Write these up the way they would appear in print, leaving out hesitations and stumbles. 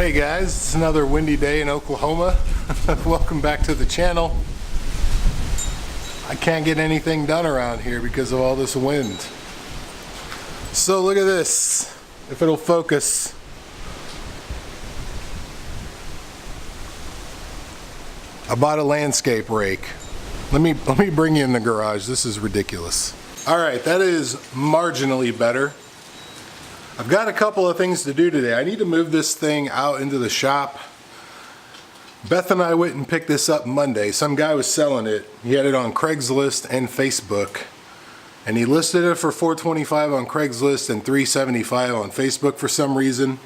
Hey guys, it's another windy day in Oklahoma. Welcome back to the channel. I can't get anything done around here because of all this wind. So look at this, if it'll focus. I bought a landscape rake. Let me bring you in the garage. This is ridiculous. All right, that is marginally better. I've got a couple of things to do today. I need to move this thing out into the shop. Beth and I went and picked this up Monday. Some guy was selling it. He had it on Craigslist and Facebook. And he listed it for $425 on Craigslist and $375 on Facebook for some reason.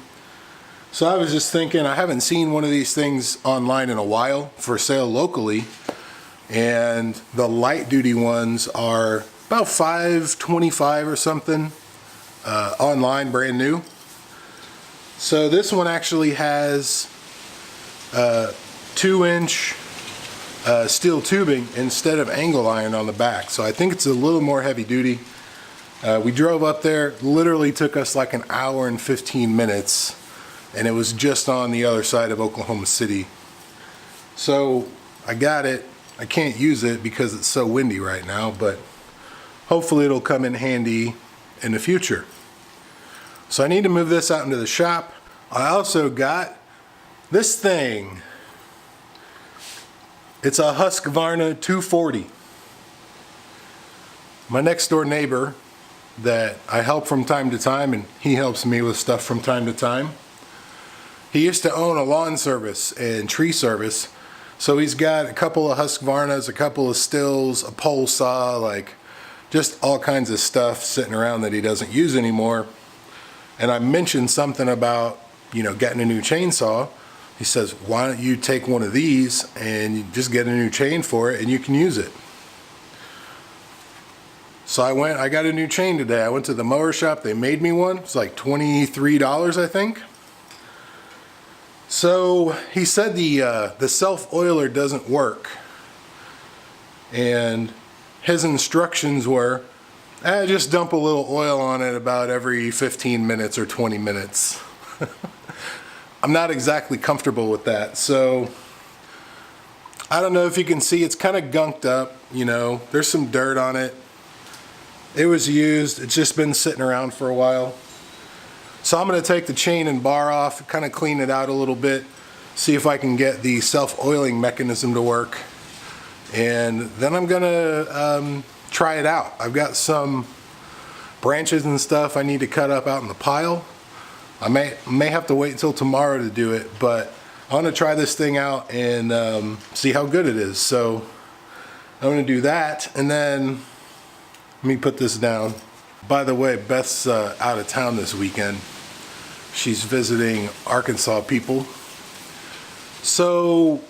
So I was just thinking, I haven't seen one of these things online in a while for sale locally. And the light duty ones are about $525 or something. Online, brand new. So this one actually has 2-inch steel tubing instead of angle iron on the back. So I think it's a little more heavy duty. We drove up there, literally took us like an hour and 15 minutes, and it was just on the other side of Oklahoma City. So I got it. I can't use it because it's so windy right now, but hopefully it'll come in handy in the future. So I need to move this out into the shop. I also got this thing. It's a Husqvarna 240. My next door neighbor that I help from time to time, and he helps me with stuff from time to time. He used to own a lawn service and tree service. So he's got a couple of Husqvarnas, a couple of stills, a pole saw, like just all kinds of stuff sitting around that he doesn't use anymore. And I mentioned something about, getting a new chainsaw. He says, why don't you take one of these and you just get a new chain for it and you can use it. So I got a new chain today. I went to the mower shop, they made me one. It's like $23, I think. So he said the self-oiler doesn't work. And his instructions were, just dump a little oil on it about every 15 minutes or 20 minutes. I'm not exactly comfortable with that. So I don't know if you can see, it's kind of gunked up, there's some dirt on it. It was used, it's just been sitting around for a while. So I'm going to take the chain and bar off, kind of clean it out a little bit, see if I can get the self-oiling mechanism to work. And then I'm going to try it out. I've got some branches and stuff I need to cut up out in the pile. I may have to wait until tomorrow to do it, but I want to try this thing out and see how good it is. So I'm going to do that, and then let me put this down. By the way, Beth's out of town this weekend. She's visiting Arkansas people. So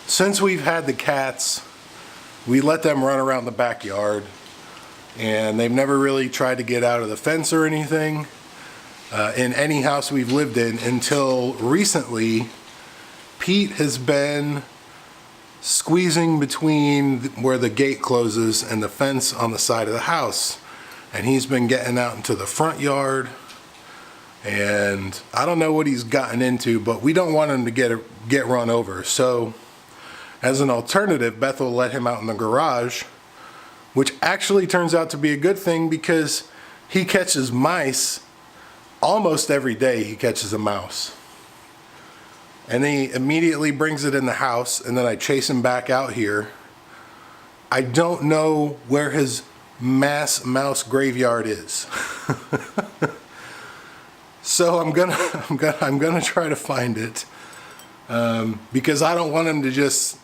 since we've had the cats, we let them run around the backyard, and they've never really tried to get out of the fence or anything in any house we've lived in until recently. Pete has been squeezing between where the gate closes and the fence on the side of the house, and he's been getting out into the front yard, and I don't know what he's gotten into, but we don't want him to get run over. So as an alternative, Beth will let him out in the garage, which actually turns out to be a good thing because he catches mice almost every day. He catches a mouse. And he immediately brings it in the house, and then I chase him back out here. I don't know where his mass mouse graveyard is. So I'm gonna try to find it because I don't want him to just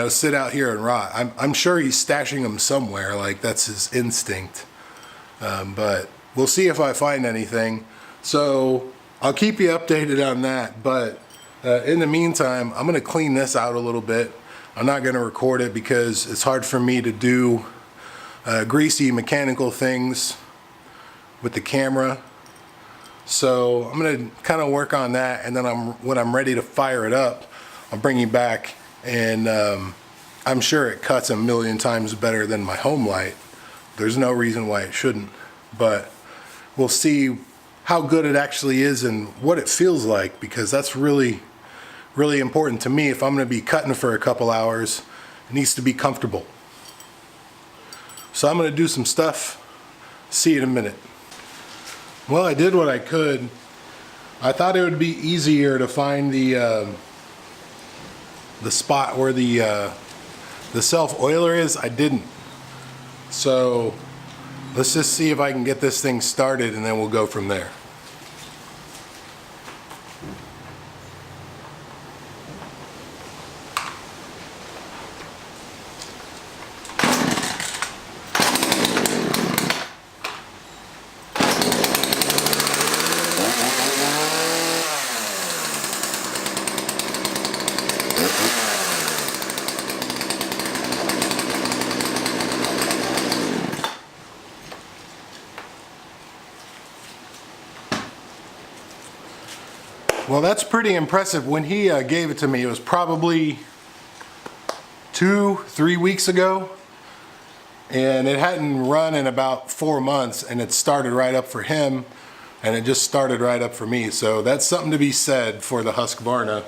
sit out here and rot. I'm sure he's stashing them somewhere, like that's his instinct. But we'll see if I find anything. So I'll keep you updated on that. But in the meantime, I'm gonna clean this out a little bit. I'm not gonna record it because it's hard for me to do greasy mechanical things with the camera. So I'm gonna kind of work on that, and then when I'm ready to fire it up, I'll bring you back, and I'm sure it cuts a million times better than my home light. There's no reason why it shouldn't, but we'll see how good it actually is and what it feels like, because that's really important to me. If I'm going to be cutting for a couple hours, it needs to be comfortable. So I'm going to do some stuff. See you in a minute. Well, I did what I could. I thought it would be easier to find the spot where the self-oiler is. I didn't. So let's just see if I can get this thing started, and then we'll go from there. Well, that's pretty impressive. When he gave it to me, it was probably 2-3 weeks ago, and it hadn't run in about 4 months, and it started right up for him, and it just started right up for me. So that's something to be said for the Husqvarna.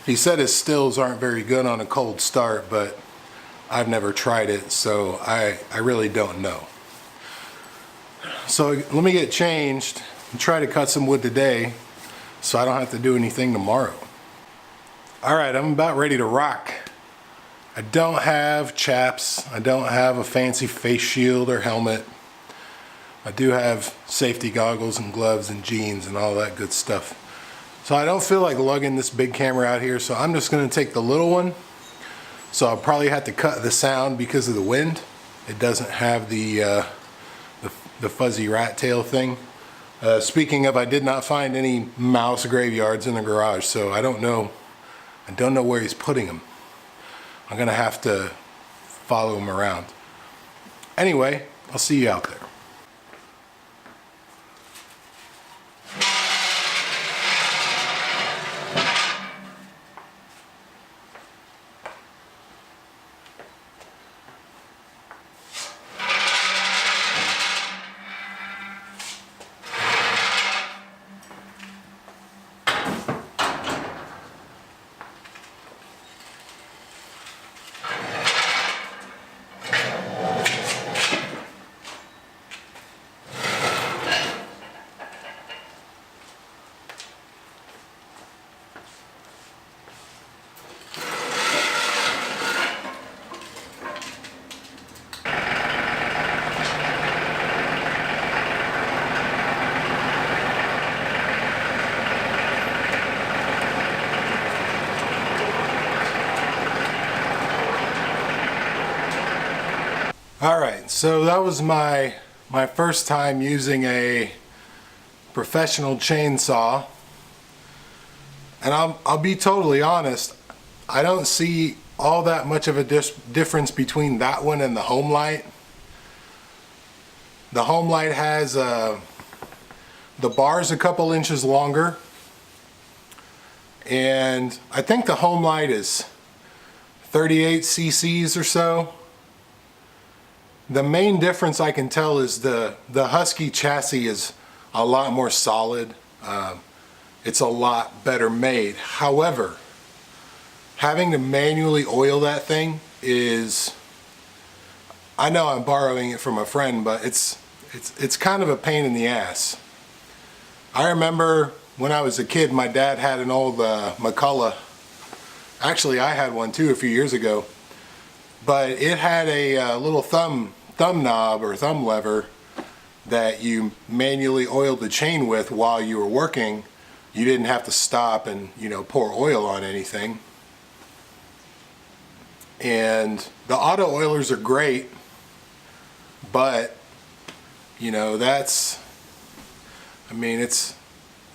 He said his stills aren't very good on a cold start, but I've never tried it, so I really don't know. So let me get changed and try to cut some wood today, so I don't have to do anything tomorrow. Alright, I'm about ready to rock. I don't have chaps. I don't have a fancy face shield or helmet. I do have safety goggles and gloves and jeans and all that good stuff. So I don't feel like lugging this big camera out here, so I'm just going to take the little one. So I'll probably have to cut the sound because of the wind. It doesn't have the fuzzy rat tail thing. Speaking of, I did not find any mouse graveyards in the garage, so I don't know where he's putting them. I'm gonna have to follow him around. Anyway, I'll see you out there. Alright, so that was my first time using a professional chainsaw, and I'll be totally honest, I don't see all that much of a difference between that one and the Homelight. The Homelight has the bar's a couple inches longer, and I think the Homelight is 38 cc's or so. The main difference I can tell is the Husky chassis is a lot more solid. It's a lot better made. However, having to manually oil that thing is, I know I'm borrowing it from a friend, but it's kind of a pain in the ass. I remember when I was a kid, my dad had an old McCullough. Actually, I had one too a few years ago, but it had a little thumb knob or thumb lever that you manually oiled the chain with while you were working. You didn't have to stop and, you know, pour oil on anything. And the auto oilers are great, but you know, it's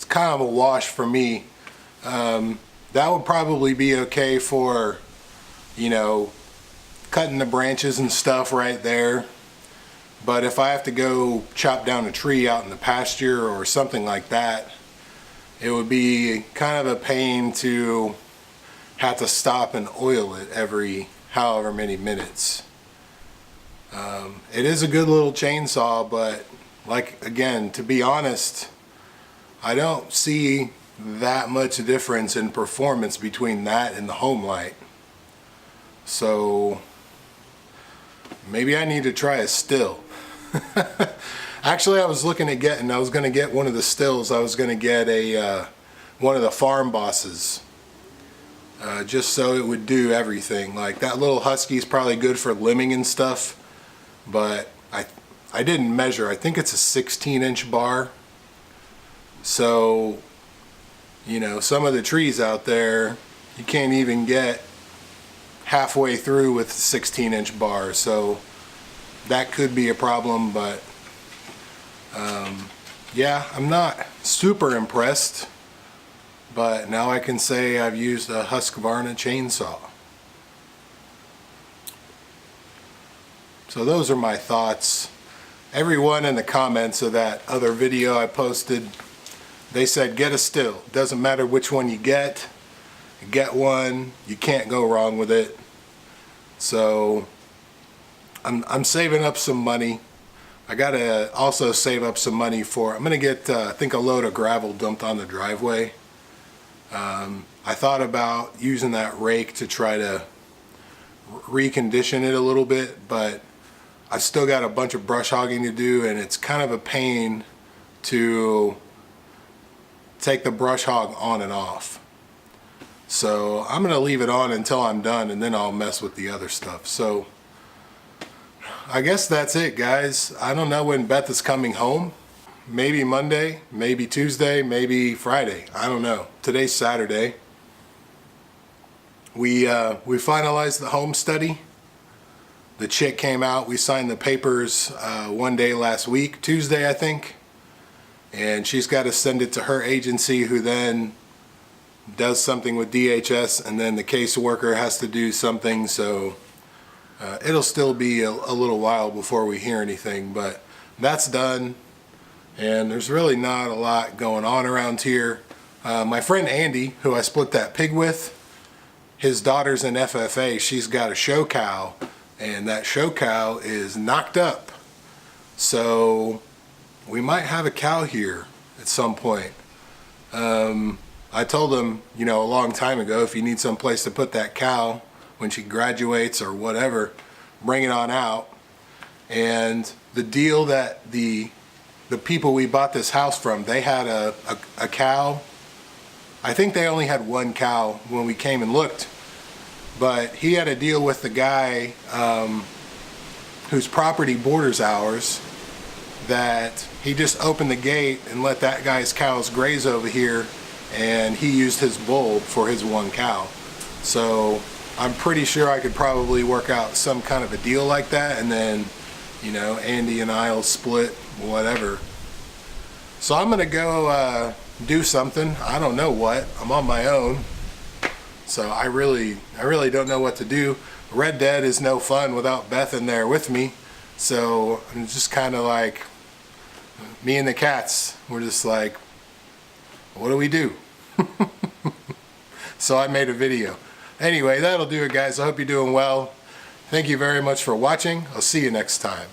kind of a wash for me. That would probably be okay for, you know, cutting the branches and stuff right there. But if I have to go chop down a tree out in the pasture or something like that, it would be kind of a pain to have to stop and oil it every however many minutes. It is a good little chainsaw, but like, again, to be honest, I don't see that much difference in performance between that and the home light. So maybe I need to try a still. Actually, I was going to get one of the stills. I was going to get one of the Farm Bosses, just so it would do everything. Like that little Husky is probably good for limbing and stuff, but I didn't measure. I think it's a 16-inch bar. So, you know, some of the trees out there, you can't even get halfway through with 16-inch bar. So that could be a problem, but yeah, I'm not super impressed. But now I can say I've used a Husqvarna chainsaw. So those are my thoughts. Everyone in the comments of that other video I posted, they said get a still. Doesn't matter which one you get one. You can't go wrong with it. So I'm saving up some money. I gotta also save up some money for, I'm gonna get I think a load of gravel dumped on the driveway. I thought about using that rake to try to recondition it a little bit, but I've still got a bunch of brush hogging to do, and it's kind of a pain to take the brush hog on and off. So I'm gonna leave it on until I'm done, and then I'll mess with the other stuff. So I guess that's it, guys. I don't know when Beth is coming home. Maybe Monday, maybe Tuesday, maybe Friday. I don't know. Today's Saturday. We finalized the home study. The chick came out. We signed the papers one day last week, Tuesday I think. And she's got to send it to her agency, who then does something with DHS, and then the caseworker has to do something. So it'll still be a little while before we hear anything, but that's done. And there's really not a lot going on around here. My friend Andy, who I split that pig with, his daughter's in FFA. She's got a show cow, and that show cow is knocked up. So we might have a cow here at some point. I told him, you know, a long time ago, if you need some place to put that cow when she graduates or whatever, bring it on out. And the deal that the people we bought this house from, they had a cow. I think they only had one cow when we came and looked, but he had a deal with the guy whose property borders ours, that he just opened the gate and let that guy's cows graze over here, and he used his bull for his one cow. So I'm pretty sure I could probably work out some kind of a deal like that, and then, you know, Andy and I'll split whatever. So I'm gonna go do something. I don't know what. I'm on my own, so I really don't know what to do. Red Dead is no fun without Beth in there with me, so I'm just kind of like, me and the cats, we're just like, what do we do? So I made a video. Anyway, that'll do it, guys. I hope you're doing well. Thank you very much for watching. I'll see you next time.